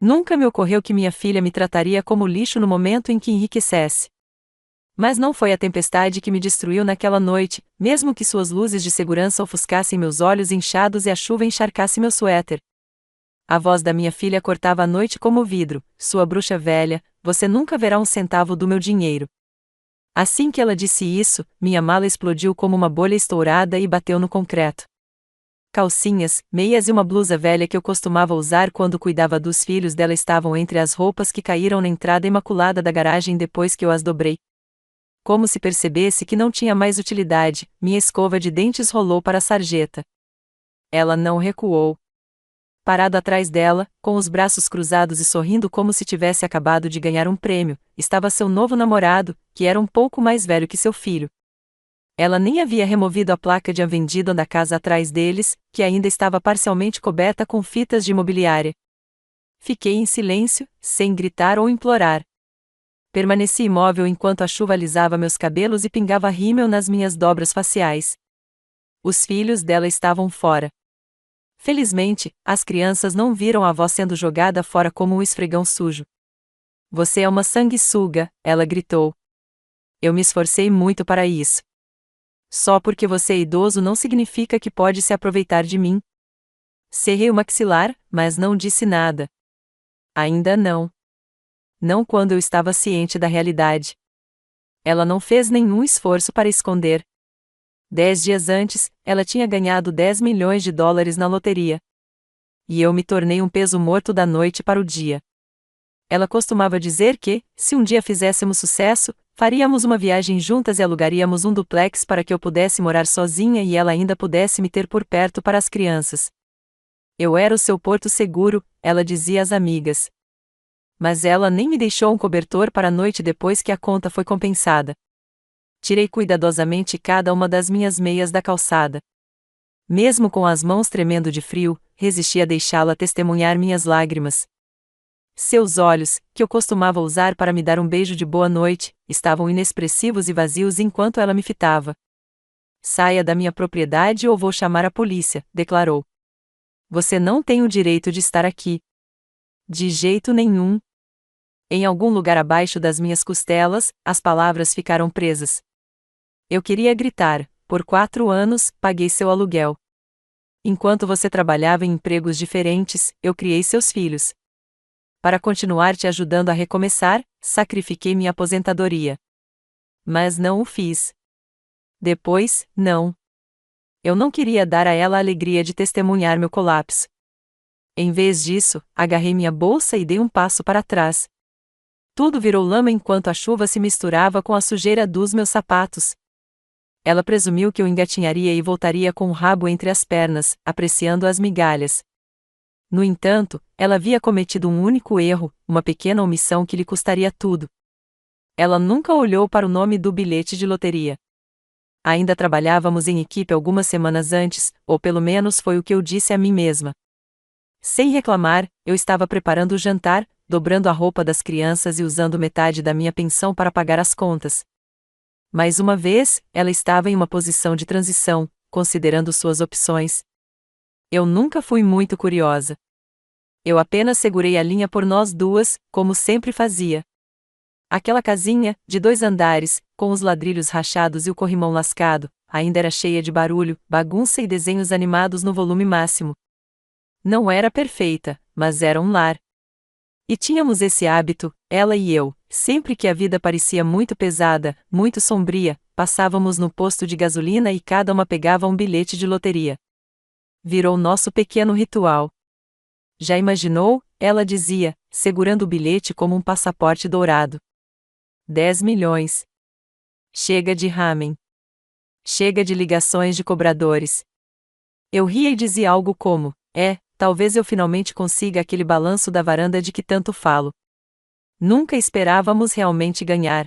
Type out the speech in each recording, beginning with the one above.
Nunca me ocorreu que minha filha me trataria como lixo no momento em que enriquecesse. Mas não foi a tempestade que me destruiu naquela noite, mesmo que suas luzes de segurança ofuscassem meus olhos inchados e a chuva encharcasse meu suéter. A voz da minha filha cortava a noite como vidro: sua bruxa velha, você nunca verá um centavo do meu dinheiro. Assim que ela disse isso, minha mala explodiu como uma bolha estourada e bateu no concreto. Calcinhas, meias e uma blusa velha que eu costumava usar quando cuidava dos filhos dela estavam entre as roupas que caíram na entrada imaculada da garagem depois que eu as dobrei. Como se percebesse que não tinha mais utilidade, minha escova de dentes rolou para a sarjeta. Ela não recuou. Parado atrás dela, com os braços cruzados e sorrindo como se tivesse acabado de ganhar um prêmio, estava seu novo namorado, que era um pouco mais velho que seu filho. Ela nem havia removido a placa de vendido da casa atrás deles, que ainda estava parcialmente coberta com fitas de imobiliária. Fiquei em silêncio, sem gritar ou implorar. Permaneci imóvel enquanto a chuva alisava meus cabelos e pingava rímel nas minhas dobras faciais. Os filhos dela estavam fora. Felizmente, as crianças não viram a avó sendo jogada fora como um esfregão sujo. Você é uma sanguessuga, ela gritou. Eu me esforcei muito para isso. Só porque você é idoso não significa que pode se aproveitar de mim. Cerrei o maxilar, mas não disse nada. Ainda não. Não quando eu estava ciente da realidade. Ela não fez nenhum esforço para esconder. 10 dias antes, ela tinha ganhado 10 milhões de dólares na loteria. E eu me tornei um peso morto da noite para o dia. Ela costumava dizer que, se um dia fizéssemos sucesso, faríamos uma viagem juntas e alugaríamos um duplex para que eu pudesse morar sozinha e ela ainda pudesse me ter por perto para as crianças. Eu era o seu porto seguro, ela dizia às amigas. Mas ela nem me deixou um cobertor para a noite depois que a conta foi compensada. Tirei cuidadosamente cada uma das minhas meias da calçada. Mesmo com as mãos tremendo de frio, resisti a deixá-la testemunhar minhas lágrimas. Seus olhos, que eu costumava usar para me dar um beijo de boa noite, estavam inexpressivos e vazios enquanto ela me fitava. Saia da minha propriedade ou vou chamar a polícia, declarou. Você não tem o direito de estar aqui. De jeito nenhum. Em algum lugar abaixo das minhas costelas, as palavras ficaram presas. Eu queria gritar: por 4 anos, paguei seu aluguel. Enquanto você trabalhava em empregos diferentes, eu criei seus filhos. Para continuar te ajudando a recomeçar, sacrifiquei minha aposentadoria. Mas não o fiz. Depois, não. Eu não queria dar a ela a alegria de testemunhar meu colapso. Em vez disso, agarrei minha bolsa e dei um passo para trás. Tudo virou lama enquanto a chuva se misturava com a sujeira dos meus sapatos. Ela presumiu que eu engatinharia e voltaria com o rabo entre as pernas, apreciando as migalhas. No entanto, ela havia cometido um único erro, uma pequena omissão que lhe custaria tudo. Ela nunca olhou para o nome do bilhete de loteria. Ainda trabalhávamos em equipe algumas semanas antes, ou pelo menos foi o que eu disse a mim mesma. Sem reclamar, eu estava preparando o jantar, dobrando a roupa das crianças e usando metade da minha pensão para pagar as contas. Mais uma vez, ela estava em uma posição de transição, considerando suas opções. Eu nunca fui muito curiosa. Eu apenas segurei a linha por nós duas, como sempre fazia. Aquela casinha, de 2 andares, com os ladrilhos rachados e o corrimão lascado, ainda era cheia de barulho, bagunça e desenhos animados no volume máximo. Não era perfeita, mas era um lar. E tínhamos esse hábito, ela e eu, sempre que a vida parecia muito pesada, muito sombria, passávamos no posto de gasolina e cada uma pegava um bilhete de loteria. Virou nosso pequeno ritual. Já imaginou? Ela dizia, segurando o bilhete como um passaporte dourado. 10 milhões. Chega de ramen. Chega de ligações de cobradores. Eu ria e dizia algo como: talvez eu finalmente consiga aquele balanço da varanda de que tanto falo. Nunca esperávamos realmente ganhar.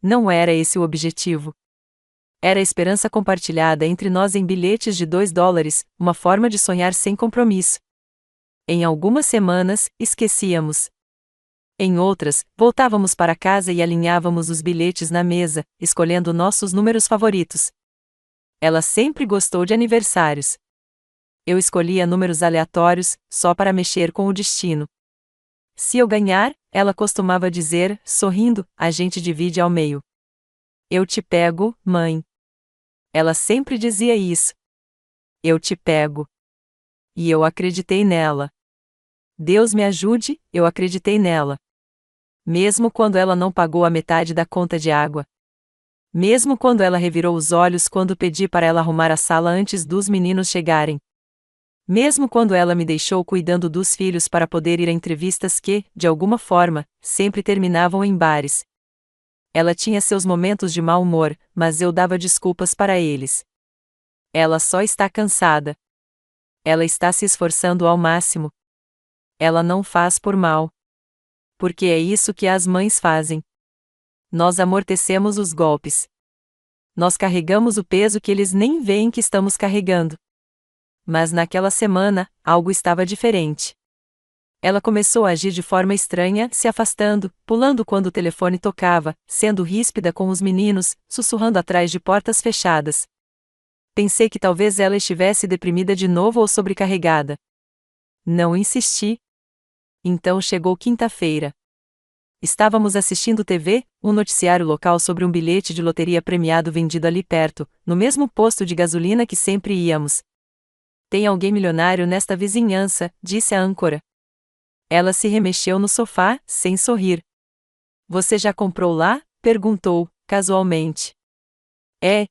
Não era esse o objetivo. Era a esperança compartilhada entre nós em bilhetes de 2 dólares, uma forma de sonhar sem compromisso. Em algumas semanas, esquecíamos. Em outras, voltávamos para casa e alinhávamos os bilhetes na mesa, escolhendo nossos números favoritos. Ela sempre gostou de aniversários. Eu escolhia números aleatórios, só para mexer com o destino. Se eu ganhar, ela costumava dizer, sorrindo, a gente divide ao meio. Eu te pego, mãe. Ela sempre dizia isso. Eu te pego. E eu acreditei nela. Deus me ajude, eu acreditei nela. Mesmo quando ela não pagou a metade da conta de água. Mesmo quando ela revirou os olhos quando pedi para ela arrumar a sala antes dos meninos chegarem. Mesmo quando ela me deixou cuidando dos filhos para poder ir a entrevistas que, de alguma forma, sempre terminavam em bares. Ela tinha seus momentos de mau humor, mas eu dava desculpas para eles. Ela só está cansada. Ela está se esforçando ao máximo. Ela não faz por mal. Porque é isso que as mães fazem. Nós amortecemos os golpes. Nós carregamos o peso que eles nem veem que estamos carregando. Mas naquela semana, algo estava diferente. Ela começou a agir de forma estranha, se afastando, pulando quando o telefone tocava, sendo ríspida com os meninos, sussurrando atrás de portas fechadas. Pensei que talvez ela estivesse deprimida de novo ou sobrecarregada. Não insisti. Então chegou quinta-feira. Estávamos assistindo TV, um noticiário local sobre um bilhete de loteria premiado vendido ali perto, no mesmo posto de gasolina que sempre íamos. Tem alguém milionário nesta vizinhança, disse a âncora. Ela se remexeu no sofá, sem sorrir. Você já comprou lá? Perguntou, casualmente.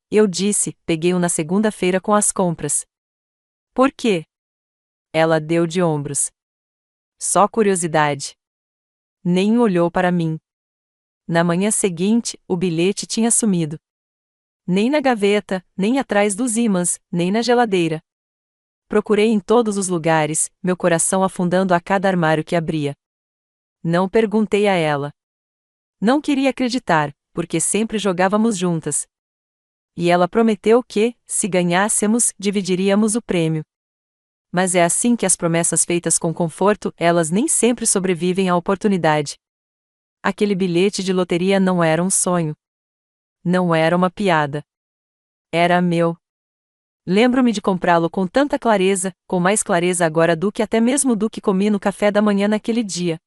Eu disse, peguei-o na segunda-feira com as compras. Por quê? Ela deu de ombros. Só curiosidade. Nem olhou para mim. Na manhã seguinte, o bilhete tinha sumido. Nem na gaveta, nem atrás dos ímãs, nem na geladeira. Procurei em todos os lugares, meu coração afundando a cada armário que abria. Não perguntei a ela. Não queria acreditar, porque sempre jogávamos juntas. E ela prometeu que, se ganhássemos, dividiríamos o prêmio. Mas é assim que as promessas feitas com conforto, elas nem sempre sobrevivem à oportunidade. Aquele bilhete de loteria não era um sonho. Não era uma piada. Era meu. Lembro-me de comprá-lo com tanta clareza, com mais clareza agora do que até mesmo do que comi no café da manhã naquele dia.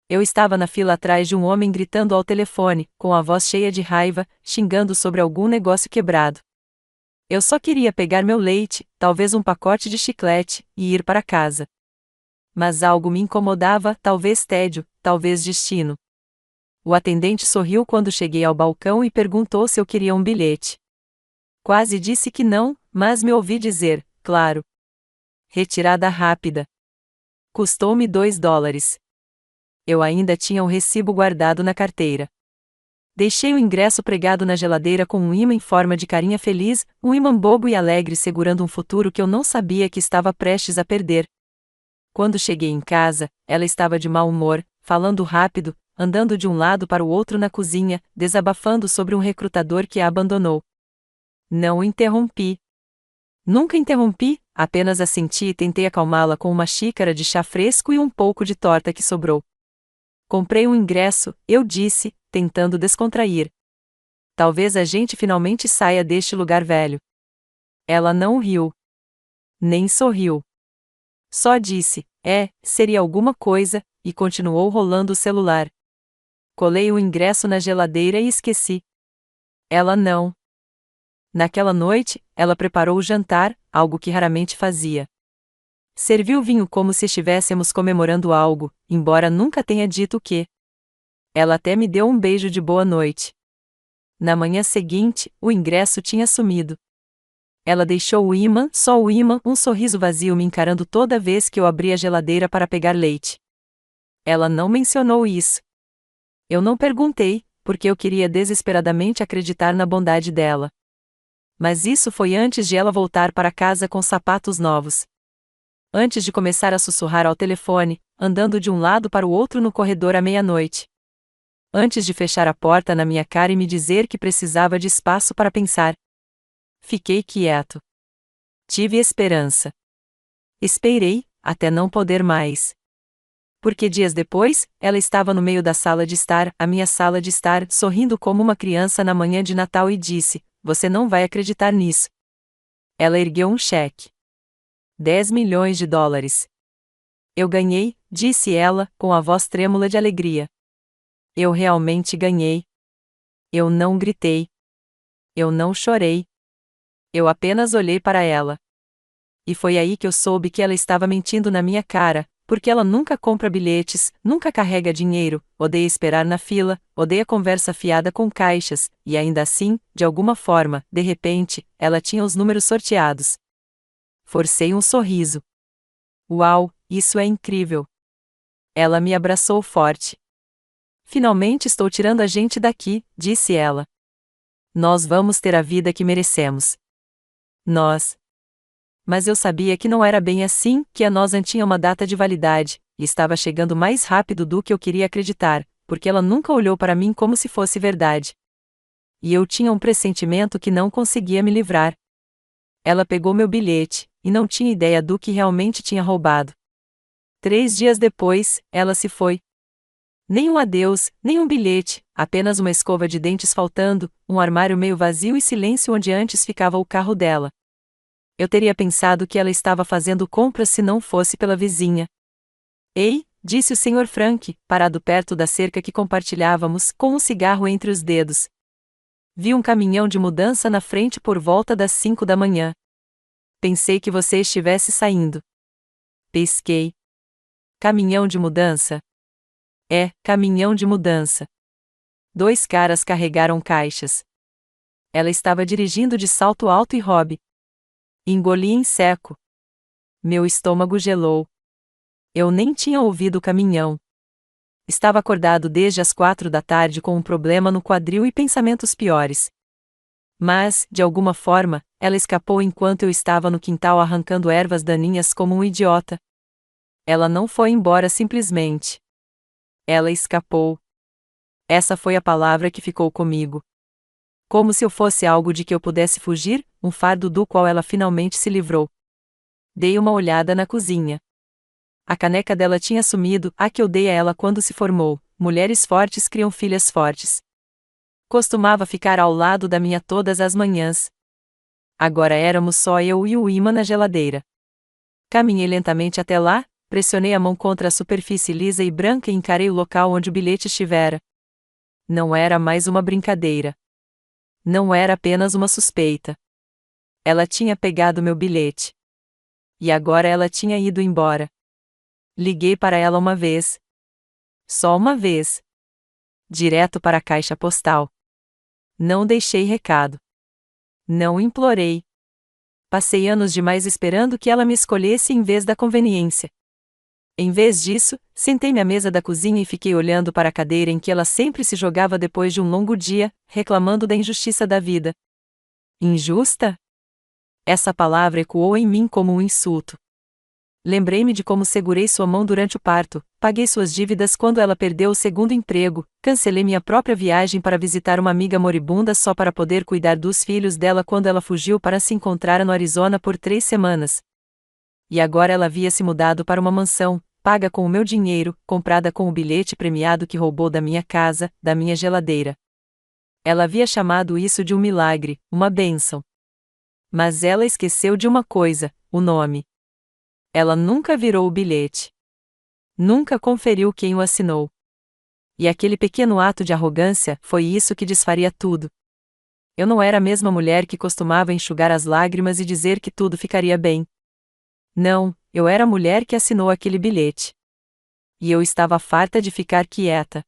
Eu estava na fila atrás de um homem gritando ao telefone, com a voz cheia de raiva, xingando sobre algum negócio quebrado. Eu só queria pegar meu leite, talvez um pacote de chiclete, e ir para casa. Mas algo me incomodava, talvez tédio, talvez destino. O atendente sorriu quando cheguei ao balcão e perguntou se eu queria um bilhete. Quase disse que não, mas me ouvi dizer, claro. Retirada rápida. Custou-me $2. Eu ainda tinha o recibo guardado na carteira. Deixei o ingresso pregado na geladeira com um ímã em forma de carinha feliz, um ímã bobo e alegre segurando um futuro que eu não sabia que estava prestes a perder. Quando cheguei em casa, ela estava de mau humor, falando rápido, andando de um lado para o outro na cozinha, desabafando sobre um recrutador que a abandonou. Não interrompi. Nunca interrompi, apenas assenti e tentei acalmá-la com uma xícara de chá fresco e um pouco de torta que sobrou. Comprei um ingresso, eu disse, tentando descontrair. Talvez a gente finalmente saia deste lugar velho. Ela não riu. Nem sorriu. Só disse, seria alguma coisa, e continuou rolando o celular. Colei o ingresso na geladeira e esqueci. Ela não. Naquela noite, ela preparou o jantar, algo que raramente fazia. Serviu vinho como se estivéssemos comemorando algo, embora nunca tenha dito o quê. Ela até me deu um beijo de boa noite. Na manhã seguinte, o ingresso tinha sumido. Ela deixou o ímã, só o ímã, um sorriso vazio me encarando toda vez que eu abria a geladeira para pegar leite. Ela não mencionou isso. Eu não perguntei, porque eu queria desesperadamente acreditar na bondade dela. Mas isso foi antes de ela voltar para casa com sapatos novos. Antes de começar a sussurrar ao telefone, andando de um lado para o outro no corredor à meia-noite. Antes de fechar a porta na minha cara e me dizer que precisava de espaço para pensar. Fiquei quieto. Tive esperança. Esperei, até não poder mais. Porque dias depois, ela estava no meio da sala de estar, a minha sala de estar, sorrindo como uma criança na manhã de Natal e disse, você não vai acreditar nisso. Ela ergueu um cheque. $10 milhões. Eu ganhei, disse ela, com a voz trêmula de alegria. Eu realmente ganhei. Eu não gritei. Eu não chorei. Eu apenas olhei para ela. E foi aí que eu soube que ela estava mentindo na minha cara, porque ela nunca compra bilhetes, nunca carrega dinheiro, odeia esperar na fila, odeia conversa fiada com caixas, e ainda assim, de alguma forma, de repente, ela tinha os números sorteados. Forcei um sorriso. Uau, isso é incrível! Ela me abraçou forte. Finalmente estou tirando a gente daqui, disse ela. Nós vamos ter a vida que merecemos. Nós. Mas eu sabia que não era bem assim, que a nós tinha uma data de validade, e estava chegando mais rápido do que eu queria acreditar, porque ela nunca olhou para mim como se fosse verdade. E eu tinha um pressentimento que não conseguia me livrar. Ela pegou meu bilhete, e não tinha ideia do que realmente tinha roubado. 3 dias depois, ela se foi. Nem um adeus, nem um bilhete, apenas uma escova de dentes faltando, um armário meio vazio e silêncio onde antes ficava o carro dela. Eu teria pensado que ela estava fazendo compras se não fosse pela vizinha. Ei, disse o Sr. Frank, parado perto da cerca que compartilhávamos, com um cigarro entre os dedos. Vi um caminhão de mudança na frente por volta das 5 da manhã. Pensei que você estivesse saindo. Pesquei. Caminhão de mudança? É, caminhão de mudança. 2 caras carregaram caixas. Ela estava dirigindo de salto alto e hobby. Engoli em seco. Meu estômago gelou. Eu nem tinha ouvido o caminhão. Estava acordado desde as 4 da tarde com um problema no quadril e pensamentos piores. Mas, de alguma forma, ela escapou enquanto eu estava no quintal arrancando ervas daninhas como um idiota. Ela não foi embora simplesmente. Ela escapou. Essa foi a palavra que ficou comigo. Como se eu fosse algo de que eu pudesse fugir, um fardo do qual ela finalmente se livrou. Dei uma olhada na cozinha. A caneca dela tinha sumido, a que eu dei a ela quando se formou. Mulheres fortes criam filhas fortes. Costumava ficar ao lado da minha todas as manhãs. Agora éramos só eu e o imã na geladeira. Caminhei lentamente até lá, pressionei a mão contra a superfície lisa e branca e encarei o local onde o bilhete estivera. Não era mais uma brincadeira. Não era apenas uma suspeita. Ela tinha pegado meu bilhete. E agora ela tinha ido embora. Liguei para ela uma vez. Só uma vez. Direto para a caixa postal. Não deixei recado. Não implorei. Passei anos demais esperando que ela me escolhesse em vez da conveniência. Em vez disso, sentei-me à mesa da cozinha e fiquei olhando para a cadeira em que ela sempre se jogava depois de um longo dia, reclamando da injustiça da vida. Injusta? Essa palavra ecoou em mim como um insulto. Lembrei-me de como segurei sua mão durante o parto, paguei suas dívidas quando ela perdeu o segundo emprego, cancelei minha própria viagem para visitar uma amiga moribunda só para poder cuidar dos filhos dela quando ela fugiu para se encontrar no Arizona por 3 semanas. E agora ela havia se mudado para uma mansão, paga com o meu dinheiro, comprada com o bilhete premiado que roubou da minha casa, da minha geladeira. Ela havia chamado isso de um milagre, uma bênção. Mas ela esqueceu de uma coisa, o nome. Ela nunca virou o bilhete. Nunca conferiu quem o assinou. E aquele pequeno ato de arrogância foi isso que desfaria tudo. Eu não era a mesma mulher que costumava enxugar as lágrimas e dizer que tudo ficaria bem. Não, eu era a mulher que assinou aquele bilhete. E eu estava farta de ficar quieta.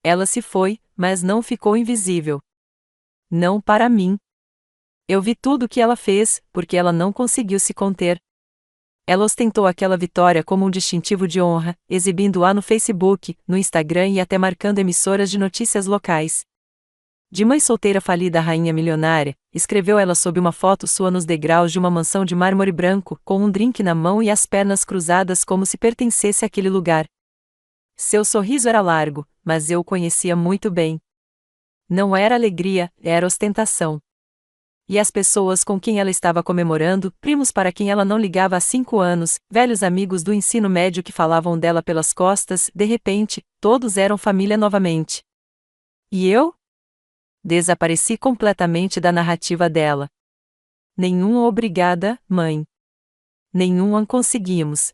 Ela se foi, mas não ficou invisível. Não para mim. Eu vi tudo o que ela fez, porque ela não conseguiu se conter. Ela ostentou aquela vitória como um distintivo de honra, exibindo-a no Facebook, no Instagram e até marcando emissoras de notícias locais. De mãe solteira falida a rainha milionária, escreveu ela sob uma foto sua nos degraus de uma mansão de mármore branco, com um drink na mão e as pernas cruzadas como se pertencesse àquele lugar. Seu sorriso era largo, mas eu o conhecia muito bem. Não era alegria, era ostentação. E as pessoas com quem ela estava comemorando, primos para quem ela não ligava há 5 anos, velhos amigos do ensino médio que falavam dela pelas costas, de repente, todos eram família novamente. E eu? Desapareci completamente da narrativa dela. Nenhum obrigada, mãe. Nenhum conseguimos.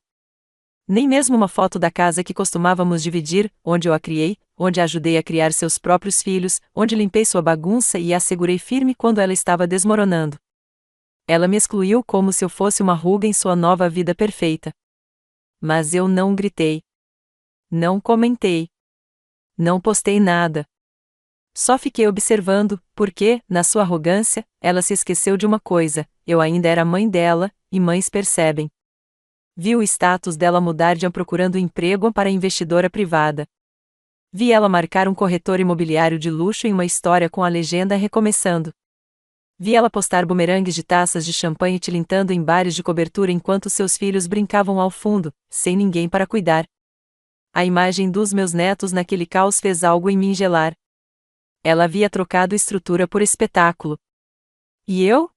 Nem mesmo uma foto da casa que costumávamos dividir, onde eu a criei, onde a ajudei a criar seus próprios filhos, onde limpei sua bagunça e a segurei firme quando ela estava desmoronando. Ela me excluiu como se eu fosse uma ruga em sua nova vida perfeita. Mas eu não gritei. Não comentei. Não postei nada. Só fiquei observando, porque, na sua arrogância, ela se esqueceu de uma coisa: eu ainda era mãe dela, e mães percebem. Vi o status dela mudar de procurando emprego para investidora privada. Vi ela marcar um corretor imobiliário de luxo em uma história com a legenda recomeçando. Vi ela postar bumerangues de taças de champanhe tilintando em bares de cobertura enquanto seus filhos brincavam ao fundo, sem ninguém para cuidar. A imagem dos meus netos naquele caos fez algo em mim gelar. Ela havia trocado estrutura por espetáculo. E eu?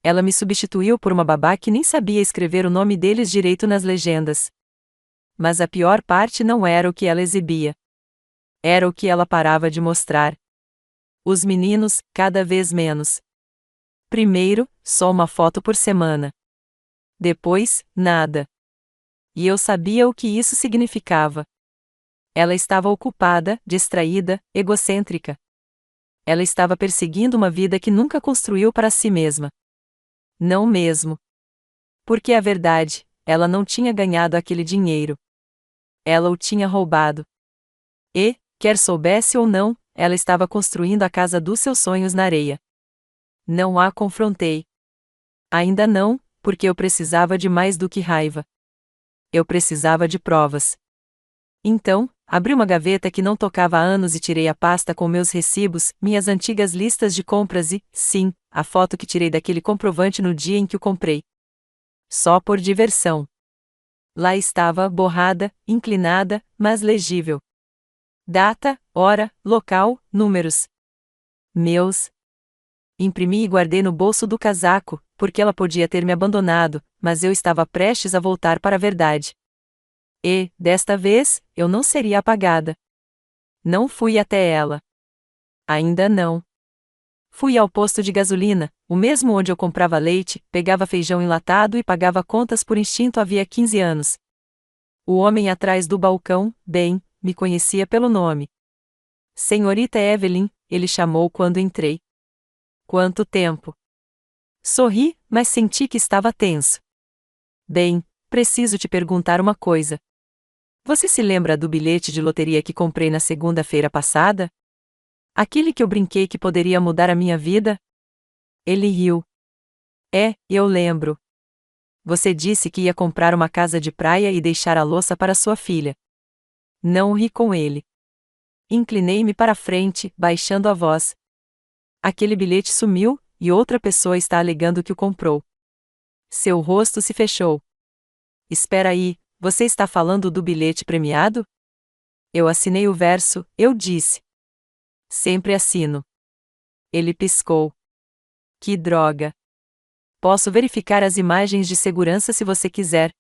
Ela me substituiu por uma babá que nem sabia escrever o nome deles direito nas legendas. Mas a pior parte não era o que ela exibia. Era o que ela parava de mostrar. Os meninos, cada vez menos. Primeiro, só uma foto por semana. Depois, nada. E eu sabia o que isso significava. Ela estava ocupada, distraída, egocêntrica. Ela estava perseguindo uma vida que nunca construiu para si mesma. Não mesmo. Porque a verdade, ela não tinha ganhado aquele dinheiro. Ela o tinha roubado. E, quer soubesse ou não, ela estava construindo a casa dos seus sonhos na areia. Não a confrontei. Ainda não, porque eu precisava de mais do que raiva. Eu precisava de provas. Então, abri uma gaveta que não tocava há anos e tirei a pasta com meus recibos, minhas antigas listas de compras e, sim, a foto que tirei daquele comprovante no dia em que o comprei. Só por diversão. Lá estava, borrada, inclinada, mas legível. Data, hora, local, números. Meus. Imprimi e guardei no bolso do casaco, porque ela podia ter me abandonado, mas eu estava prestes a voltar para a verdade. E, desta vez, eu não seria apagada. Não fui até ela. Ainda não. Fui ao posto de gasolina, o mesmo onde eu comprava leite, pegava feijão enlatado e pagava contas por instinto havia 15 anos. O homem atrás do balcão, bem, me conhecia pelo nome. Senhorita Evelyn, ele chamou quando entrei. Quanto tempo! Sorri, mas senti que estava tenso. Bem, preciso te perguntar uma coisa. Você se lembra do bilhete de loteria que comprei na segunda-feira passada? Aquele que eu brinquei que poderia mudar a minha vida? Ele riu. Eu lembro. Você disse que ia comprar uma casa de praia e deixar a louça para sua filha. Não ri com ele. Inclinei-me para a frente, baixando a voz. Aquele bilhete sumiu, e outra pessoa está alegando que o comprou. Seu rosto se fechou. Espera aí, você está falando do bilhete premiado? Eu assinei o verso, eu disse. Sempre assino. Ele piscou. Que droga. Posso verificar as imagens de segurança se você quiser.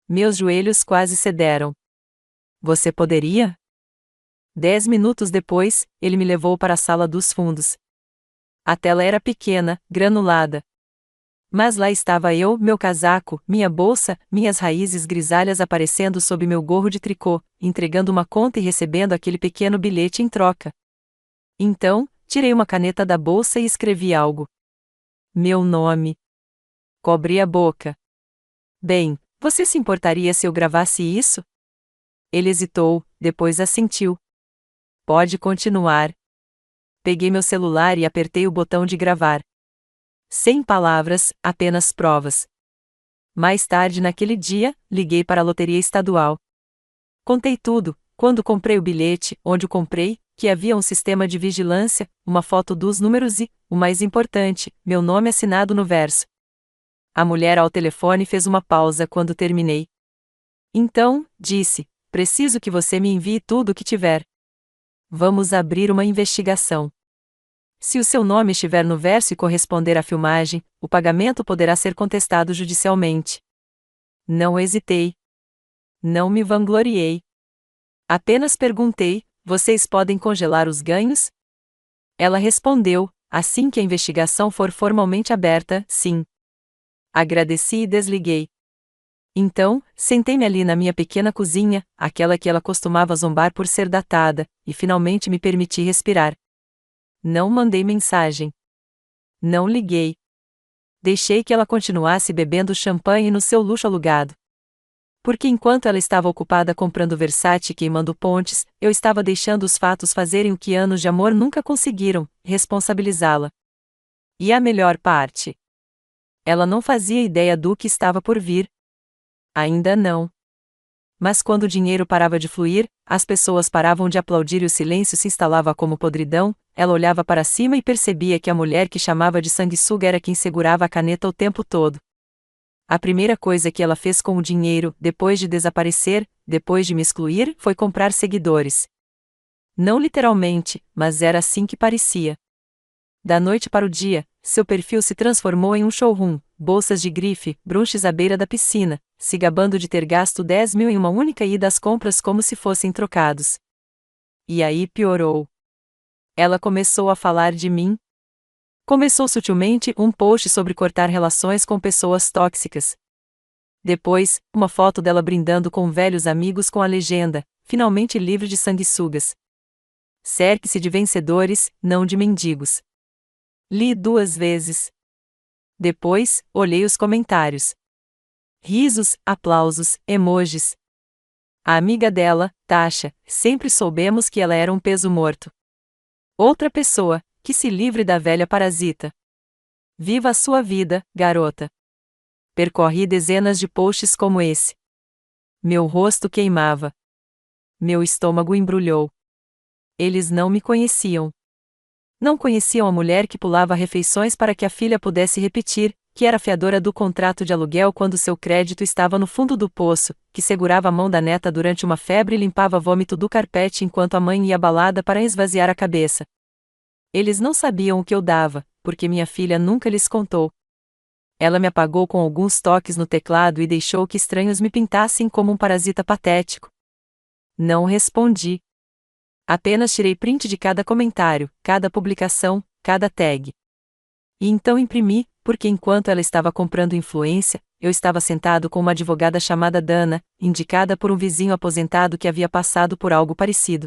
Meus joelhos quase cederam. Você poderia? 10 minutos depois, ele me levou para a sala dos fundos. A tela era pequena, granulada. Mas lá estava eu, meu casaco, minha bolsa, minhas raízes grisalhas aparecendo sob meu gorro de tricô, entregando uma conta e recebendo aquele pequeno bilhete em troca. Então, tirei uma caneta da bolsa e escrevi algo. Meu nome. Cobri a boca. Bem, você se importaria se eu gravasse isso? Ele hesitou, depois assentiu. Pode continuar. Peguei meu celular e apertei o botão de gravar. Sem palavras, apenas provas. Mais tarde naquele dia, liguei para a loteria estadual. Contei tudo, quando comprei o bilhete, onde o comprei, que havia um sistema de vigilância, uma foto dos números e, o mais importante, meu nome assinado no verso. A mulher ao telefone fez uma pausa quando terminei. Então, disse, preciso que você me envie tudo o que tiver. Vamos abrir uma investigação. Se o seu nome estiver no verso e corresponder à filmagem, o pagamento poderá ser contestado judicialmente. Não hesitei. Não me vangloriei. Apenas perguntei: vocês podem congelar os ganhos? Ela respondeu: assim que a investigação for formalmente aberta, sim. Agradeci e desliguei. Então, sentei-me ali na minha pequena cozinha, aquela que ela costumava zombar por ser datada, e finalmente me permiti respirar. Não mandei mensagem. Não liguei. Deixei que ela continuasse bebendo champanhe no seu luxo alugado. Porque enquanto ela estava ocupada comprando Versace e queimando pontes, eu estava deixando os fatos fazerem o que anos de amor nunca conseguiram, responsabilizá-la. E a melhor parte? Ela não fazia ideia do que estava por vir. Ainda não. Mas quando o dinheiro parava de fluir, as pessoas paravam de aplaudir e o silêncio se instalava como podridão, ela olhava para cima e percebia que a mulher que chamava de sanguessuga era quem segurava a caneta o tempo todo. A primeira coisa que ela fez com o dinheiro, depois de desaparecer, depois de me excluir, foi comprar seguidores. Não literalmente, mas era assim que parecia. Da noite para o dia, seu perfil se transformou em um showroom, bolsas de grife, brunches à beira da piscina, se gabando de ter gasto 10 mil em uma única ida às compras como se fossem trocados. E aí piorou. Ela começou a falar de mim. Começou sutilmente um post sobre cortar relações com pessoas tóxicas. Depois, uma foto dela brindando com velhos amigos com a legenda, finalmente livre de sanguessugas. Cerque-se de vencedores, não de mendigos. Li 2 vezes. Depois, olhei os comentários. Risos, aplausos, emojis. A amiga dela, Tasha, sempre soubemos que ela era um peso morto. Outra pessoa, que se livre da velha parasita. Viva a sua vida, garota. Percorri dezenas de posts como esse. Meu rosto queimava. Meu estômago embrulhou. Eles não me conheciam. Não conheciam a mulher que pulava refeições para que a filha pudesse repetir, que era fiadora do contrato de aluguel quando seu crédito estava no fundo do poço, que segurava a mão da neta durante uma febre e limpava vômito do carpete enquanto a mãe ia à balada para esvaziar a cabeça. Eles não sabiam o que eu dava, porque minha filha nunca lhes contou. Ela me apagou com alguns toques no teclado e deixou que estranhos me pintassem como um parasita patético. Não respondi. Apenas tirei print de cada comentário, cada publicação, cada tag. E então imprimi, porque enquanto ela estava comprando influência, eu estava sentado com uma advogada chamada Dana, indicada por um vizinho aposentado que havia passado por algo parecido.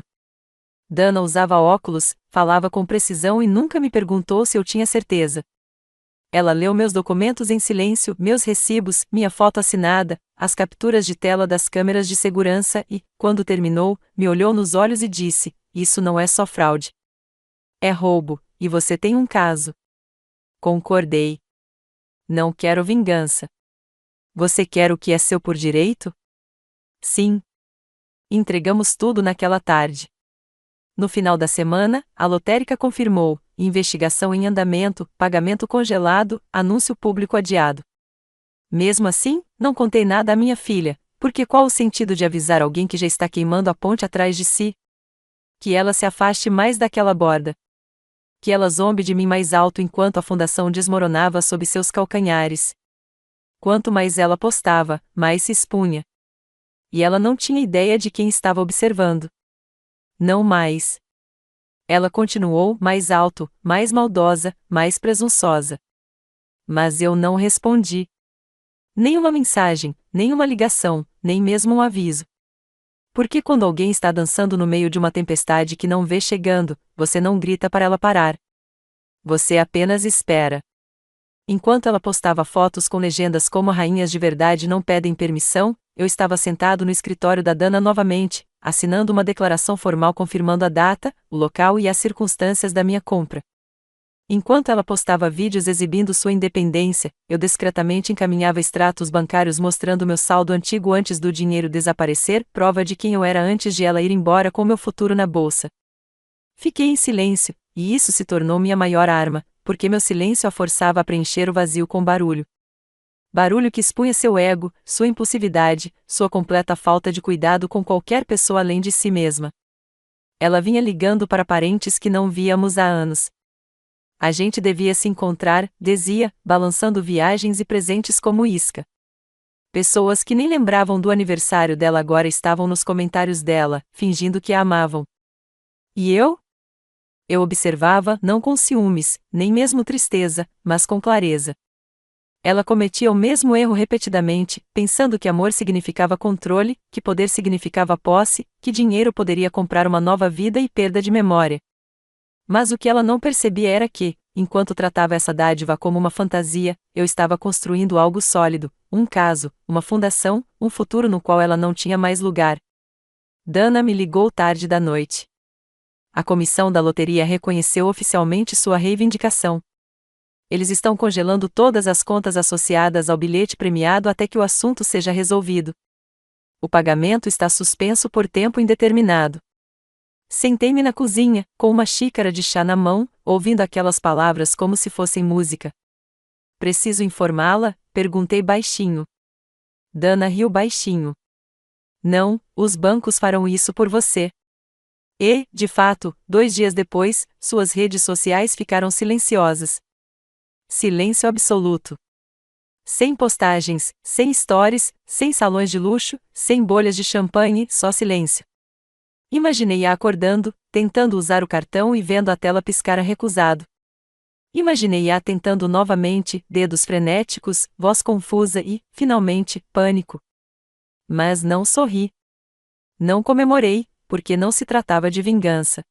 Dana usava óculos, falava com precisão e nunca me perguntou se eu tinha certeza. Ela leu meus documentos em silêncio, meus recibos, minha foto assinada, as capturas de tela das câmeras de segurança e, quando terminou, me olhou nos olhos e disse: "Isso não é só fraude. É roubo, e você tem um caso." Concordei. Não quero vingança. Você quer o que é seu por direito? Sim. Entregamos tudo naquela tarde. No final da semana, a lotérica confirmou: investigação em andamento, pagamento congelado, anúncio público adiado. Mesmo assim, não contei nada à minha filha, porque qual o sentido de avisar alguém que já está queimando a ponte atrás de si? Que ela se afaste mais daquela borda. Que ela zombe de mim mais alto enquanto a fundação desmoronava sob seus calcanhares. Quanto mais ela postava, mais se expunha. E ela não tinha ideia de quem estava observando. Não mais. Ela continuou mais alto, mais maldosa, mais presunçosa. Mas eu não respondi. Nem uma mensagem, nem uma ligação, nem mesmo um aviso. Porque quando alguém está dançando no meio de uma tempestade que não vê chegando, você não grita para ela parar. Você apenas espera. Enquanto ela postava fotos com legendas como "rainhas de verdade não pedem permissão", eu estava sentado no escritório da Dana novamente, assinando uma declaração formal confirmando a data, o local e as circunstâncias da minha compra. Enquanto ela postava vídeos exibindo sua independência, eu discretamente encaminhava extratos bancários mostrando meu saldo antigo antes do dinheiro desaparecer, prova de quem eu era antes de ela ir embora com meu futuro na bolsa. Fiquei em silêncio, e isso se tornou minha maior arma, porque meu silêncio a forçava a preencher o vazio com barulho. Barulho que expunha seu ego, sua impulsividade, sua completa falta de cuidado com qualquer pessoa além de si mesma. Ela vinha ligando para parentes que não víamos há anos. A gente devia se encontrar, dizia, balançando viagens e presentes como isca. Pessoas que nem lembravam do aniversário dela agora estavam nos comentários dela, fingindo que a amavam. E eu? Eu observava, não com ciúmes, nem mesmo tristeza, mas com clareza. Ela cometia o mesmo erro repetidamente, pensando que amor significava controle, que poder significava posse, que dinheiro poderia comprar uma nova vida e perda de memória. Mas o que ela não percebia era que, enquanto tratava essa dádiva como uma fantasia, eu estava construindo algo sólido, um caso, uma fundação, um futuro no qual ela não tinha mais lugar. Dana me ligou tarde da noite. A comissão da loteria reconheceu oficialmente sua reivindicação. Eles estão congelando todas as contas associadas ao bilhete premiado até que o assunto seja resolvido. O pagamento está suspenso por tempo indeterminado. Sentei-me na cozinha, com uma xícara de chá na mão, ouvindo aquelas palavras como se fossem música. Preciso informá-la? Perguntei baixinho. Dana riu baixinho. Não, os bancos farão isso por você. E, de fato, 2 dias depois, suas redes sociais ficaram silenciosas. Silêncio absoluto. Sem postagens, sem stories, sem salões de luxo, sem bolhas de champanhe, só silêncio. Imaginei-a acordando, tentando usar o cartão e vendo a tela piscar a recusado. Imaginei-a tentando novamente, dedos frenéticos, voz confusa e, finalmente, pânico. Mas não sorri. Não comemorei, porque não se tratava de vingança.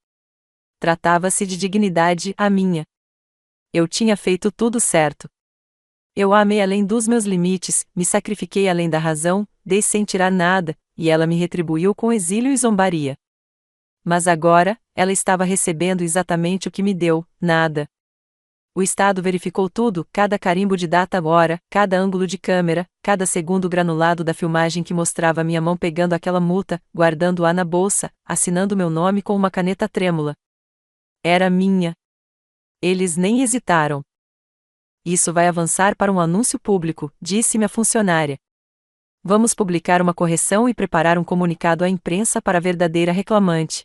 Tratava-se de dignidade, a minha. Eu tinha feito tudo certo. Eu a amei além dos meus limites, me sacrifiquei além da razão, dei sem tirar nada, e ela me retribuiu com exílio e zombaria. Mas agora, ela estava recebendo exatamente o que me deu, nada. O Estado verificou tudo, cada carimbo de data hora, cada ângulo de câmera, cada segundo granulado da filmagem que mostrava minha mão pegando aquela multa, guardando-a na bolsa, assinando meu nome com uma caneta trêmula. Era minha. Eles nem hesitaram. Isso vai avançar para um anúncio público, disse-me a funcionária. Vamos publicar uma correção e preparar um comunicado à imprensa para a verdadeira reclamante.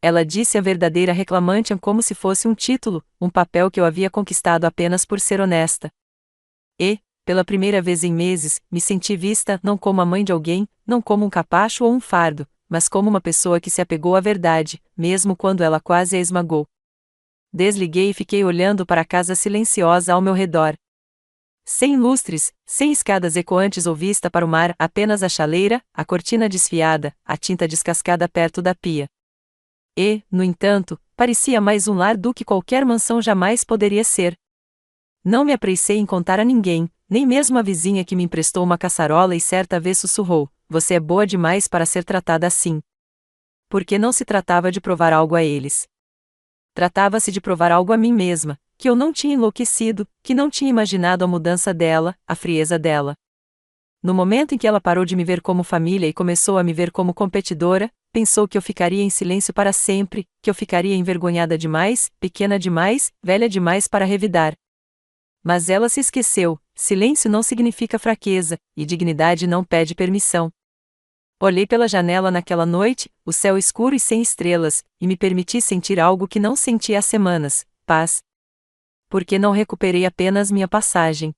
Ela disse a verdadeira reclamante como se fosse um título, um papel que eu havia conquistado apenas por ser honesta. E, pela primeira vez em meses, me senti vista não como a mãe de alguém, não como um capacho ou um fardo, mas como uma pessoa que se apegou à verdade, mesmo quando ela quase a esmagou. Desliguei e fiquei olhando para a casa silenciosa ao meu redor. Sem lustres, sem escadas ecoantes ou vista para o mar, apenas a chaleira, a cortina desfiada, a tinta descascada perto da pia. E, no entanto, parecia mais um lar do que qualquer mansão jamais poderia ser. Não me apressei em contar a ninguém, nem mesmo a vizinha que me emprestou uma caçarola e certa vez sussurrou: "Você é boa demais para ser tratada assim." Porque não se tratava de provar algo a eles. Tratava-se de provar algo a mim mesma, que eu não tinha enlouquecido, que não tinha imaginado a mudança dela, a frieza dela. No momento em que ela parou de me ver como família e começou a me ver como competidora, pensou que eu ficaria em silêncio para sempre, que eu ficaria envergonhada demais, pequena demais, velha demais para revidar. Mas ela se esqueceu: silêncio não significa fraqueza, e dignidade não pede permissão. Olhei pela janela naquela noite, o céu escuro e sem estrelas, e me permiti sentir algo que não sentia há semanas: paz. Porque não recuperei apenas minha passagem.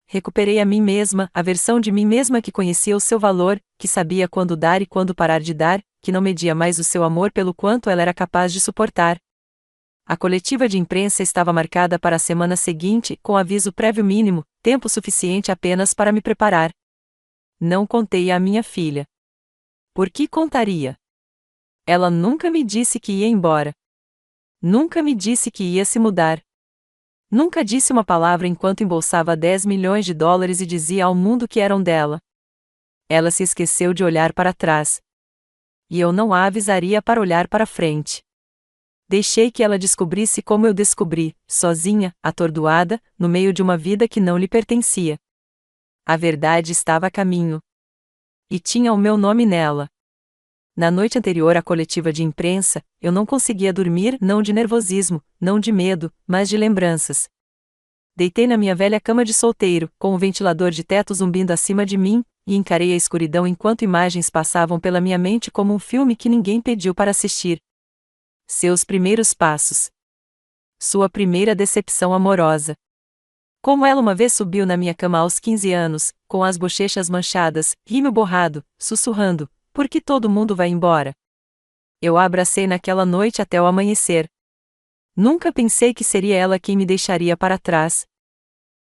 Recuperei a mim mesma, a versão de mim mesma que conhecia o seu valor, que sabia quando dar e quando parar de dar, que não media mais o seu amor pelo quanto ela era capaz de suportar. A coletiva de imprensa estava marcada para a semana seguinte, com aviso prévio mínimo, tempo suficiente apenas para me preparar. Não contei à minha filha. Por que contaria? Ela nunca me disse que ia embora. Nunca me disse que ia se mudar. Nunca disse uma palavra enquanto embolsava 10 milhões de dólares e dizia ao mundo que eram dela. Ela se esqueceu de olhar para trás. E eu não a avisaria para olhar para frente. Deixei que ela descobrisse como eu descobri, sozinha, atordoada, no meio de uma vida que não lhe pertencia. A verdade estava a caminho. E tinha o meu nome nela. Na noite anterior à coletiva de imprensa, eu não conseguia dormir, não de nervosismo, não de medo, mas de lembranças. Deitei na minha velha cama de solteiro, com o ventilador de teto zumbindo acima de mim, e encarei a escuridão enquanto imagens passavam pela minha mente como um filme que ninguém pediu para assistir. Seus primeiros passos. Sua primeira decepção amorosa. Como ela uma vez subiu na minha cama aos 15 anos, com as bochechas manchadas, rímel borrado, sussurrando: "Por que todo mundo vai embora?" Eu a abracei naquela noite até o amanhecer. Nunca pensei que seria ela quem me deixaria para trás.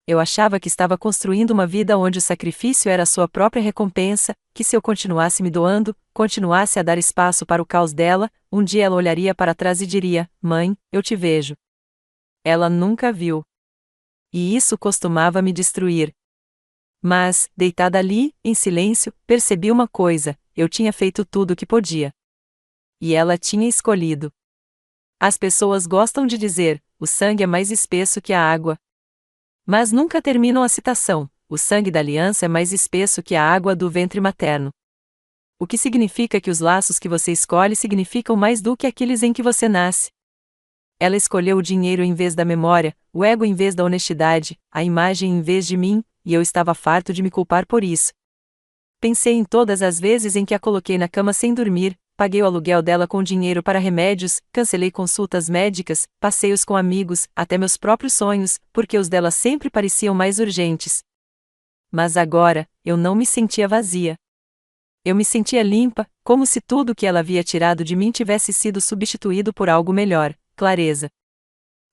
Eu achava que estava construindo uma vida onde o sacrifício era a sua própria recompensa, que se eu continuasse me doando, continuasse a dar espaço para o caos dela, um dia ela olharia para trás e diria: Mãe, eu te vejo. Ela nunca viu. E isso costumava me destruir. Mas, deitada ali, em silêncio, percebi uma coisa: eu tinha feito tudo o que podia. E ela tinha escolhido. As pessoas gostam de dizer: o sangue é mais espesso que a água. Mas nunca terminam a citação: o sangue da aliança é mais espesso que a água do ventre materno. O que significa que os laços que você escolhe significam mais do que aqueles em que você nasce. Ela escolheu o dinheiro em vez da memória, o ego em vez da honestidade, a imagem em vez de mim, e eu estava farto de me culpar por isso. Pensei em todas as vezes em que a coloquei na cama sem dormir, paguei o aluguel dela com dinheiro para remédios, cancelei consultas médicas, passeios com amigos, até meus próprios sonhos, porque os dela sempre pareciam mais urgentes. Mas agora, eu não me sentia vazia. Eu me sentia limpa, como se tudo que ela havia tirado de mim tivesse sido substituído por algo melhor: clareza.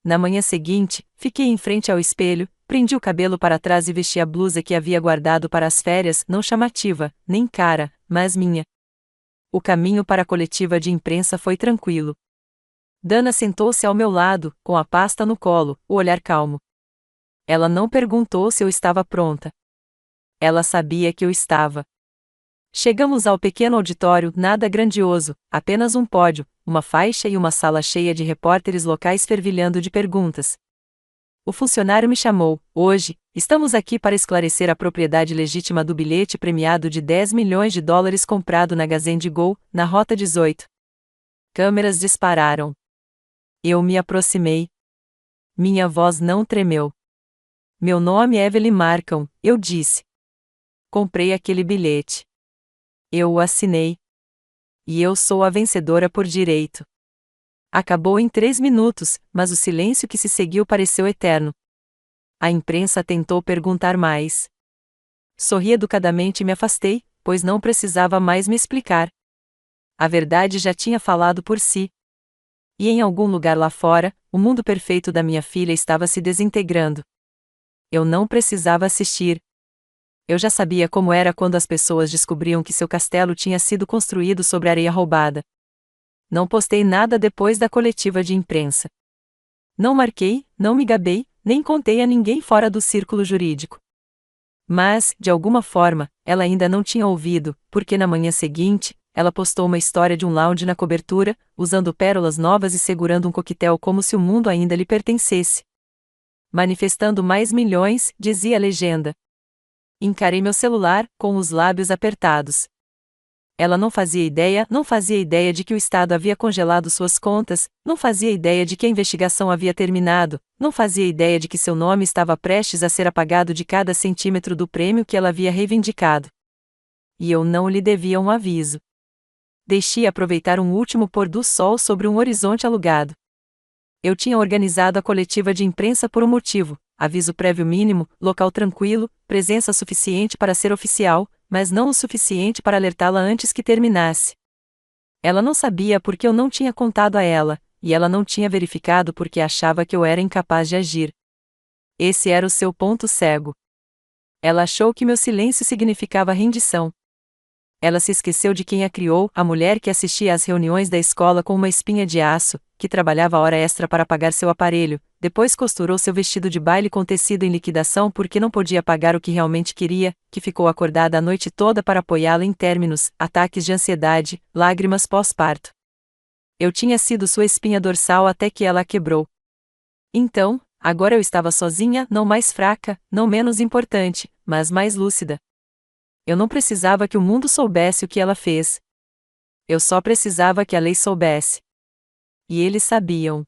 Na manhã seguinte, fiquei em frente ao espelho, prendi o cabelo para trás e vesti a blusa que havia guardado para as férias, não chamativa, nem cara, mas minha. O caminho para a coletiva de imprensa foi tranquilo. Dana sentou-se ao meu lado, com a pasta no colo, o olhar calmo. Ela não perguntou se eu estava pronta. Ela sabia que eu estava. Chegamos ao pequeno auditório, nada grandioso, apenas um pódio, uma faixa e uma sala cheia de repórteres locais fervilhando de perguntas. O funcionário me chamou: hoje, estamos aqui para esclarecer a propriedade legítima do bilhete premiado de $10 milhões comprado na Gazende Go, na Rota 18. Câmeras dispararam. Eu me aproximei. Minha voz não tremeu. Meu nome é Evelyn Markham, eu disse. Comprei aquele bilhete. Eu o assinei. E eu sou a vencedora por direito. Acabou em 3 minutos, mas o silêncio que se seguiu pareceu eterno. A imprensa tentou perguntar mais. Sorri educadamente e me afastei, pois não precisava mais me explicar. A verdade já tinha falado por si. E em algum lugar lá fora, o mundo perfeito da minha filha estava se desintegrando. Eu não precisava assistir. Eu já sabia como era quando as pessoas descobriam que seu castelo tinha sido construído sobre areia roubada. Não postei nada depois da coletiva de imprensa. Não marquei, não me gabei, nem contei a ninguém fora do círculo jurídico. Mas, de alguma forma, ela ainda não tinha ouvido, porque na manhã seguinte, ela postou uma história de um lounge na cobertura, usando pérolas novas e segurando um coquetel como se o mundo ainda lhe pertencesse. Manifestando mais milhões, dizia a legenda. Encarei meu celular, com os lábios apertados. Ela não fazia ideia de que o Estado havia congelado suas contas, não fazia ideia de que a investigação havia terminado, não fazia ideia de que seu nome estava prestes a ser apagado de cada centímetro do prêmio que ela havia reivindicado. E eu não lhe devia um aviso. Deixei aproveitar um último pôr do sol sobre um horizonte alugado. Eu tinha organizado a coletiva de imprensa por um motivo: aviso prévio mínimo, local tranquilo, presença suficiente para ser oficial, mas não o suficiente para alertá-la antes que terminasse. Ela não sabia porque eu não tinha contado a ela, e ela não tinha verificado porque achava que eu era incapaz de agir. Esse era o seu ponto cego. Ela achou que meu silêncio significava rendição. Ela se esqueceu de quem a criou, a mulher que assistia às reuniões da escola com uma espinha de aço, que trabalhava hora extra para pagar seu aparelho, depois costurou seu vestido de baile com tecido em liquidação porque não podia pagar o que realmente queria, que ficou acordada a noite toda para apoiá-la em términos, ataques de ansiedade, lágrimas pós-parto. Eu tinha sido sua espinha dorsal até que ela a quebrou. Então, agora eu estava sozinha, não mais fraca, não menos importante, mas mais lúcida. Eu não precisava que o mundo soubesse o que ela fez. Eu só precisava que a lei soubesse. E eles sabiam.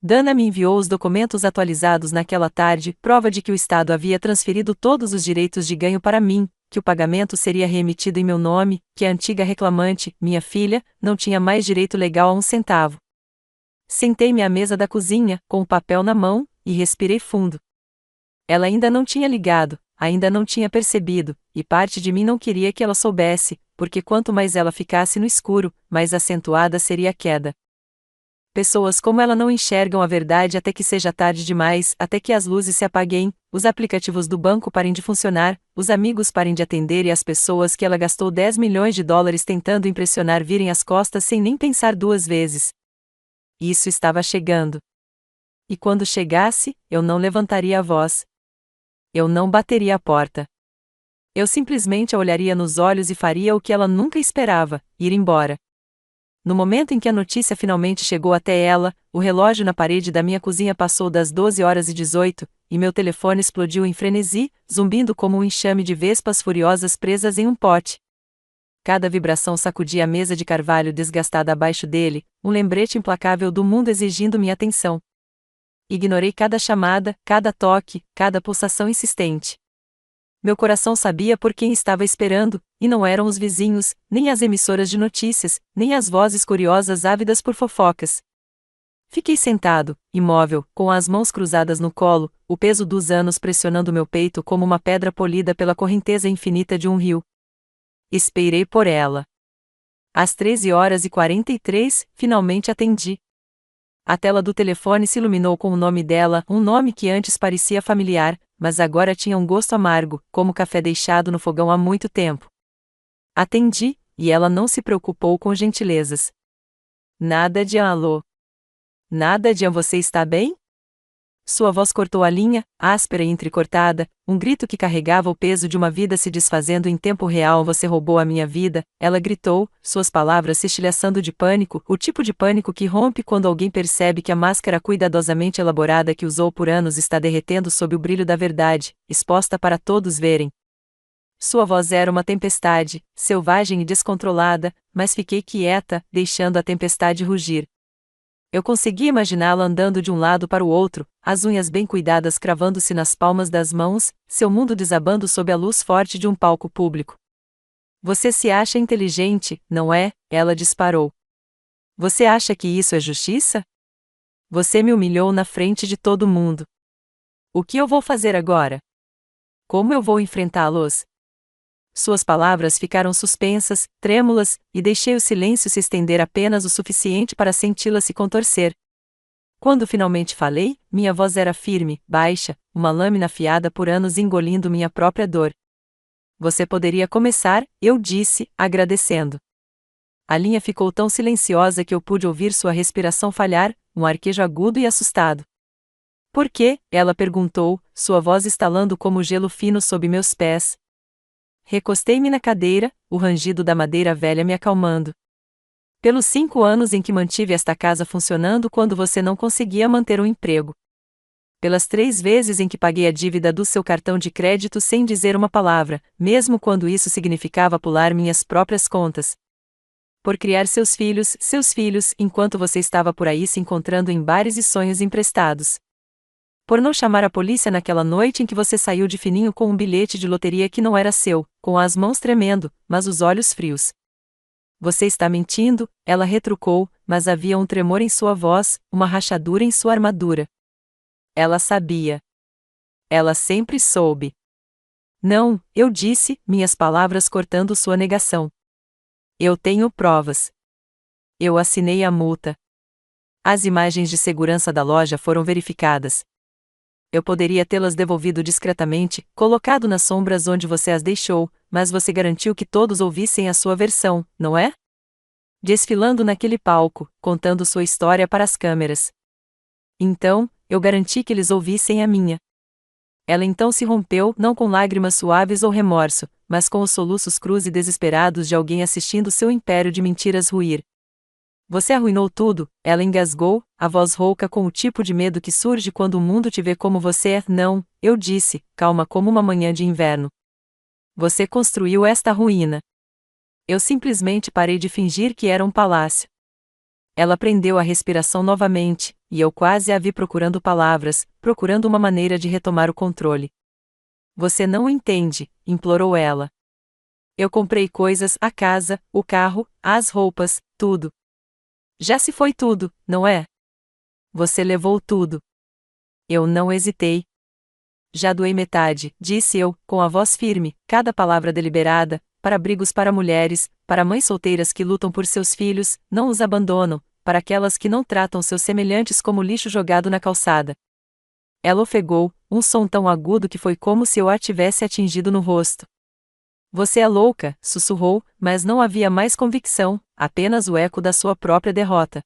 Dana me enviou os documentos atualizados naquela tarde, prova de que o Estado havia transferido todos os direitos de ganho para mim, que o pagamento seria reemitido em meu nome, que a antiga reclamante, minha filha, não tinha mais direito legal a um centavo. Sentei-me à mesa da cozinha, com o papel na mão, e respirei fundo. Ela ainda não tinha ligado, ainda não tinha percebido, e parte de mim não queria que ela soubesse, porque quanto mais ela ficasse no escuro, mais acentuada seria a queda. Pessoas como ela não enxergam a verdade até que seja tarde demais, até que as luzes se apaguem, os aplicativos do banco parem de funcionar, os amigos parem de atender e as pessoas que ela gastou 10 milhões de dólares tentando impressionar virem as costas sem nem pensar duas vezes. Isso estava chegando. E quando chegasse, eu não levantaria a voz. Eu não bateria a porta. Eu simplesmente a olharia nos olhos e faria o que ela nunca esperava, ir embora. No momento em que a notícia finalmente chegou até ela, o relógio na parede da minha cozinha passou das 12h18, e meu telefone explodiu em frenesi, zumbindo como um enxame de vespas furiosas presas em um pote. Cada vibração sacudia a mesa de carvalho desgastada abaixo dele, um lembrete implacável do mundo exigindo minha atenção. Ignorei cada chamada, cada toque, cada pulsação insistente. Meu coração sabia por quem estava esperando, e não eram os vizinhos, nem as emissoras de notícias, nem as vozes curiosas ávidas por fofocas. Fiquei sentado, imóvel, com as mãos cruzadas no colo, o peso dos anos pressionando meu peito como uma pedra polida pela correnteza infinita de um rio. Esperei por ela. Às 13h43, finalmente atendi. A tela do telefone se iluminou com o nome dela, um nome que antes parecia familiar, mas agora tinha um gosto amargo, como café deixado no fogão há muito tempo. Atendi, e ela não se preocupou com gentilezas. Nada de alô. Nada de você está bem? Sua voz cortou a linha, áspera e entrecortada, um grito que carregava o peso de uma vida se desfazendo em tempo real. Você roubou a minha vida, ela gritou, suas palavras se estilhaçando de pânico, o tipo de pânico que rompe quando alguém percebe que a máscara cuidadosamente elaborada que usou por anos está derretendo sob o brilho da verdade, exposta para todos verem. Sua voz era uma tempestade, selvagem e descontrolada, mas fiquei quieta, deixando a tempestade rugir. Eu conseguia imaginá-la andando de um lado para o outro, as unhas bem cuidadas cravando-se nas palmas das mãos, seu mundo desabando sob a luz forte de um palco público. Você se acha inteligente, não é? Ela disparou. Você acha que isso é justiça? Você me humilhou na frente de todo mundo. O que eu vou fazer agora? Como eu vou enfrentá-los? Suas palavras ficaram suspensas, trêmulas, e deixei o silêncio se estender apenas o suficiente para senti-la se contorcer. Quando finalmente falei, minha voz era firme, baixa, uma lâmina afiada por anos engolindo minha própria dor. Você poderia começar, eu disse, agradecendo. A linha ficou tão silenciosa que eu pude ouvir sua respiração falhar, um arquejo agudo e assustado. Por quê? Ela perguntou, sua voz estalando como gelo fino sob meus pés. Recostei-me na cadeira, o rangido da madeira velha me acalmando. Pelos 5 anos em que mantive esta casa funcionando quando você não conseguia manter um emprego. Pelas 3 vezes em que paguei a dívida do seu cartão de crédito sem dizer uma palavra, mesmo quando isso significava pular minhas próprias contas. Por criar seus filhos, enquanto você estava por aí se encontrando em bares e sonhos emprestados. Por não chamar a polícia naquela noite em que você saiu de fininho com um bilhete de loteria que não era seu, com as mãos tremendo, mas os olhos frios. Você está mentindo, ela retrucou, mas havia um tremor em sua voz, uma rachadura em sua armadura. Ela sabia. Ela sempre soube. Não, eu disse, minhas palavras cortando sua negação. Eu tenho provas. Eu assinei a multa. As imagens de segurança da loja foram verificadas. Eu poderia tê-las devolvido discretamente, colocado nas sombras onde você as deixou, mas você garantiu que todos ouvissem a sua versão, não é? Desfilando naquele palco, contando sua história para as câmeras. Então, eu garanti que eles ouvissem a minha. Ela então se rompeu, não com lágrimas suaves ou remorso, mas com os soluços crus e desesperados de alguém assistindo seu império de mentiras ruir. Você arruinou tudo, ela engasgou, a voz rouca com o tipo de medo que surge quando o mundo te vê como você é. Não, eu disse, calma como uma manhã de inverno. Você construiu esta ruína. Eu simplesmente parei de fingir que era um palácio. Ela prendeu a respiração novamente, e eu quase a vi procurando palavras, procurando uma maneira de retomar o controle. Você não entende, implorou ela. Eu comprei coisas, a casa, o carro, as roupas, tudo. Já se foi tudo, não é? Você levou tudo. Eu não hesitei. Já doei metade, disse eu, com a voz firme, cada palavra deliberada, para abrigos para mulheres, para mães solteiras que lutam por seus filhos, não os abandonam, para aquelas que não tratam seus semelhantes como lixo jogado na calçada. Ela ofegou, um som tão agudo que foi como se eu a tivesse atingido no rosto. Você é louca, sussurrou, mas não havia mais convicção, apenas o eco da sua própria derrota.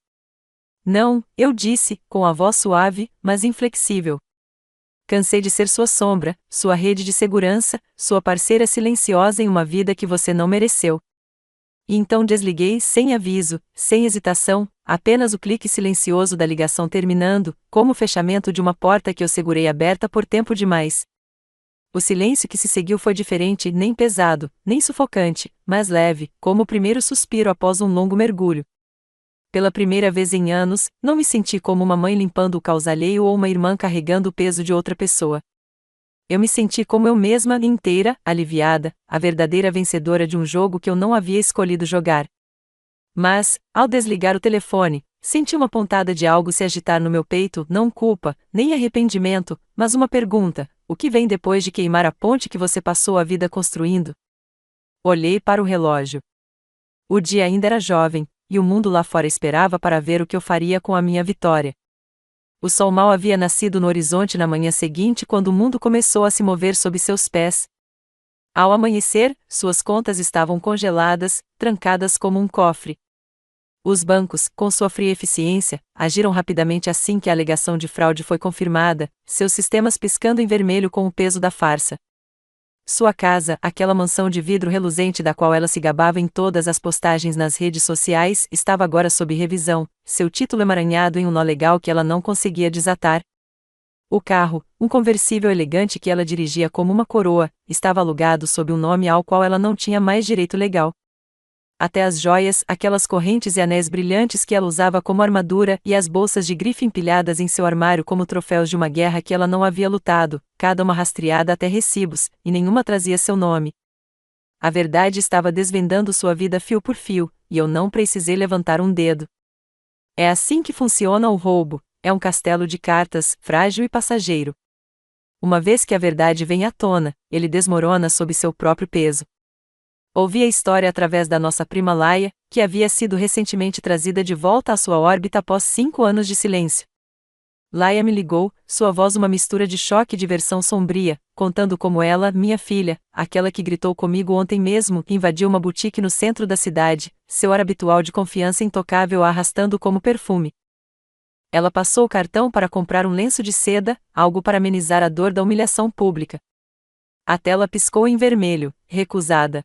Não, eu disse, com a voz suave, mas inflexível. Cansei de ser sua sombra, sua rede de segurança, sua parceira silenciosa em uma vida que você não mereceu. E então desliguei sem aviso, sem hesitação, apenas o clique silencioso da ligação terminando, como o fechamento de uma porta que eu segurei aberta por tempo demais. O silêncio que se seguiu foi diferente, nem pesado, nem sufocante, mas leve, como o primeiro suspiro após um longo mergulho. Pela primeira vez em anos, não me senti como uma mãe limpando o caos alheio ou uma irmã carregando o peso de outra pessoa. Eu me senti como eu mesma, inteira, aliviada, a verdadeira vencedora de um jogo que eu não havia escolhido jogar. Mas, ao desligar o telefone, senti uma pontada de algo se agitar no meu peito, não culpa, nem arrependimento, mas uma pergunta: o que vem depois de queimar a ponte que você passou a vida construindo? Olhei para o relógio. O dia ainda era jovem, e o mundo lá fora esperava para ver o que eu faria com a minha vitória. O sol mal havia nascido no horizonte na manhã seguinte quando o mundo começou a se mover sob seus pés. Ao amanhecer, suas contas estavam congeladas, trancadas como um cofre. Os bancos, com sua fria eficiência, agiram rapidamente assim que a alegação de fraude foi confirmada, seus sistemas piscando em vermelho com o peso da farsa. Sua casa, aquela mansão de vidro reluzente da qual ela se gabava em todas as postagens nas redes sociais, estava agora sob revisão, seu título emaranhado em um nó legal que ela não conseguia desatar. O carro, um conversível elegante que ela dirigia como uma coroa, estava alugado sob um nome ao qual ela não tinha mais direito legal. Até as joias, aquelas correntes e anéis brilhantes que ela usava como armadura e as bolsas de grife empilhadas em seu armário como troféus de uma guerra que ela não havia lutado, cada uma rastreada até recibos, e nenhuma trazia seu nome. A verdade estava desvendando sua vida fio por fio, e eu não precisei levantar um dedo. É assim que funciona o roubo, é um castelo de cartas, frágil e passageiro. Uma vez que a verdade vem à tona, ele desmorona sob seu próprio peso. Ouvi a história através da nossa prima Laia, que havia sido recentemente trazida de volta à sua órbita após 5 anos de silêncio. Laia me ligou, sua voz uma mistura de choque e diversão sombria, contando como ela, minha filha, aquela que gritou comigo ontem mesmo, invadiu uma boutique no centro da cidade, seu ar habitual de confiança intocável a arrastando como perfume. Ela passou o cartão para comprar um lenço de seda, algo para amenizar a dor da humilhação pública. A tela piscou em vermelho, recusada.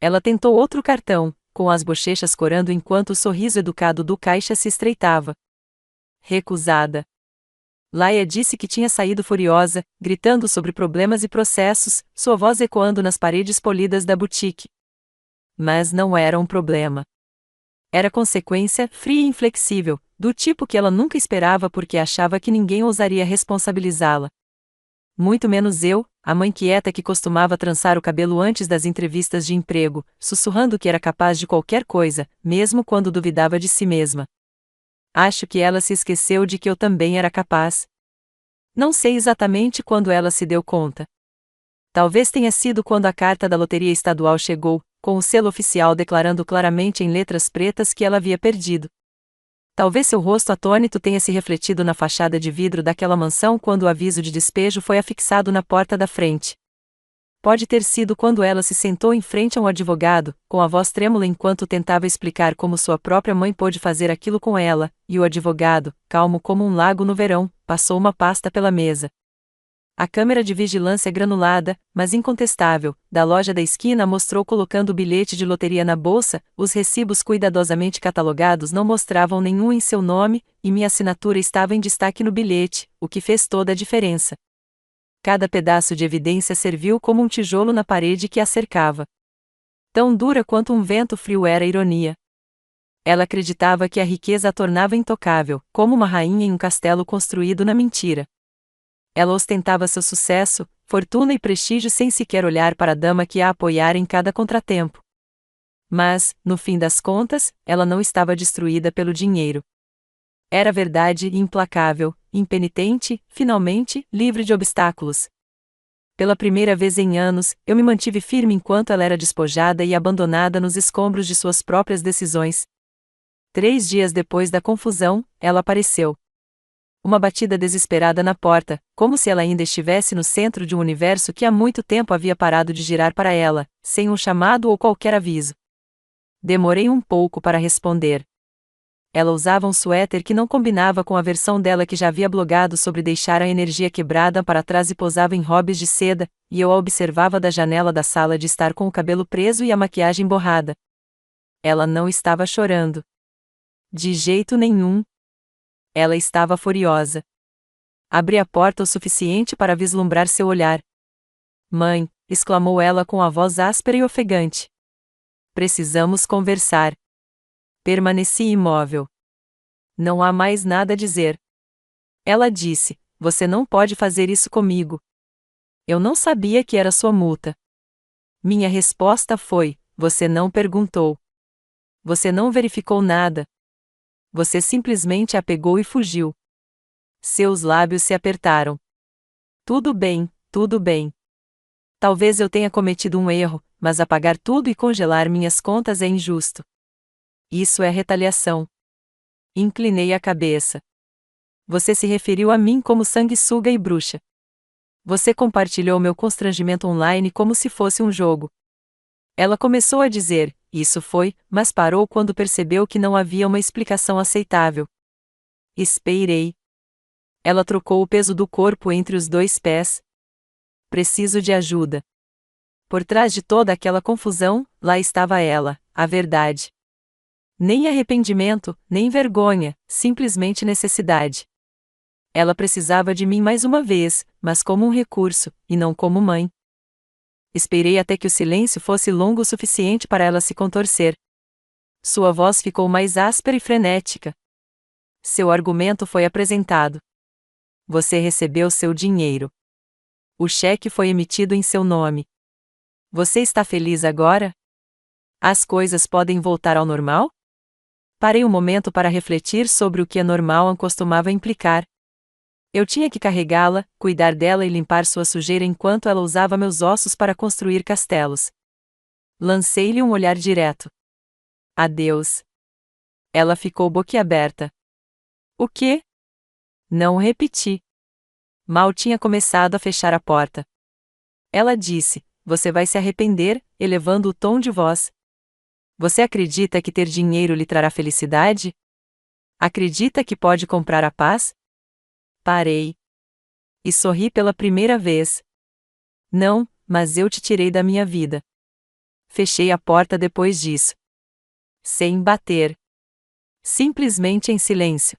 Ela tentou outro cartão, com as bochechas corando enquanto o sorriso educado do caixa se estreitava. Recusada. Laia disse que tinha saído furiosa, gritando sobre problemas e processos, sua voz ecoando nas paredes polidas da boutique. Mas não era um problema. Era consequência, fria e inflexível, do tipo que ela nunca esperava porque achava que ninguém ousaria responsabilizá-la. Muito menos eu, a mãe quieta que costumava trançar o cabelo antes das entrevistas de emprego, sussurrando que era capaz de qualquer coisa, mesmo quando duvidava de si mesma. Acho que ela se esqueceu de que eu também era capaz. Não sei exatamente quando ela se deu conta. Talvez tenha sido quando a carta da loteria estadual chegou, com o selo oficial declarando claramente em letras pretas que ela havia perdido. Talvez seu rosto atônito tenha se refletido na fachada de vidro daquela mansão quando o aviso de despejo foi afixado na porta da frente. Pode ter sido quando ela se sentou em frente a um advogado, com a voz trêmula enquanto tentava explicar como sua própria mãe pôde fazer aquilo com ela, e o advogado, calmo como um lago no verão, passou uma pasta pela mesa. A câmera de vigilância granulada, mas incontestável, da loja da esquina mostrou colocando o bilhete de loteria na bolsa, os recibos cuidadosamente catalogados não mostravam nenhum em seu nome, e minha assinatura estava em destaque no bilhete, o que fez toda a diferença. Cada pedaço de evidência serviu como um tijolo na parede que a cercava. Tão dura quanto um vento frio era a ironia. Ela acreditava que a riqueza a tornava intocável, como uma rainha em um castelo construído na mentira. Ela ostentava seu sucesso, fortuna e prestígio sem sequer olhar para a dama que a apoiara em cada contratempo. Mas, no fim das contas, ela não estava destruída pelo dinheiro. Era verdade e implacável, impenitente, finalmente, livre de obstáculos. Pela primeira vez em anos, eu me mantive firme enquanto ela era despojada e abandonada nos escombros de suas próprias decisões. 3 dias depois da confusão, ela apareceu. Uma batida desesperada na porta, como se ela ainda estivesse no centro de um universo que há muito tempo havia parado de girar para ela, sem um chamado ou qualquer aviso. Demorei um pouco para responder. Ela usava um suéter que não combinava com a versão dela que já havia blogado sobre deixar a energia quebrada para trás e posava em hobbies de seda, e eu a observava da janela da sala de estar com o cabelo preso e a maquiagem borrada. Ela não estava chorando. De jeito nenhum. Ela estava furiosa. Abri a porta o suficiente para vislumbrar seu olhar. Mãe, exclamou ela com a voz áspera e ofegante. Precisamos conversar. Permaneci imóvel. Não há mais nada a dizer. Ela disse, você não pode fazer isso comigo. Eu não sabia que era sua multa. Minha resposta foi, você não perguntou. Você não verificou nada. Você simplesmente a pegou e fugiu. Seus lábios se apertaram. Tudo bem, tudo bem. Talvez eu tenha cometido um erro, mas apagar tudo e congelar minhas contas é injusto. Isso é retaliação. Inclinei a cabeça. Você se referiu a mim como sanguessuga e bruxa. Você compartilhou meu constrangimento online como se fosse um jogo. Ela começou a dizer, isso foi, mas parou quando percebeu que não havia uma explicação aceitável. Esperei. Ela trocou o peso do corpo entre os 2 pés. Preciso de ajuda. Por trás de toda aquela confusão, lá estava ela, a verdade. Nem arrependimento, nem vergonha, simplesmente necessidade. Ela precisava de mim mais uma vez, mas como um recurso, e não como mãe. Esperei até que o silêncio fosse longo o suficiente para ela se contorcer. Sua voz ficou mais áspera e frenética. Seu argumento foi apresentado. Você recebeu seu dinheiro. O cheque foi emitido em seu nome. Você está feliz agora? As coisas podem voltar ao normal? Parei um momento para refletir sobre o que a normal costumava implicar. Eu tinha que carregá-la, cuidar dela e limpar sua sujeira enquanto ela usava meus ossos para construir castelos. Lancei-lhe um olhar direto. Adeus. Ela ficou boquiaberta. O quê? Não repeti. Mal tinha começado a fechar a porta. Ela disse, você vai se arrepender, elevando o tom de voz. Você acredita que ter dinheiro lhe trará felicidade? Acredita que pode comprar a paz? Parei. E sorri pela primeira vez. Não, mas eu te tirei da minha vida. Fechei a porta depois disso. Sem bater. Simplesmente em silêncio.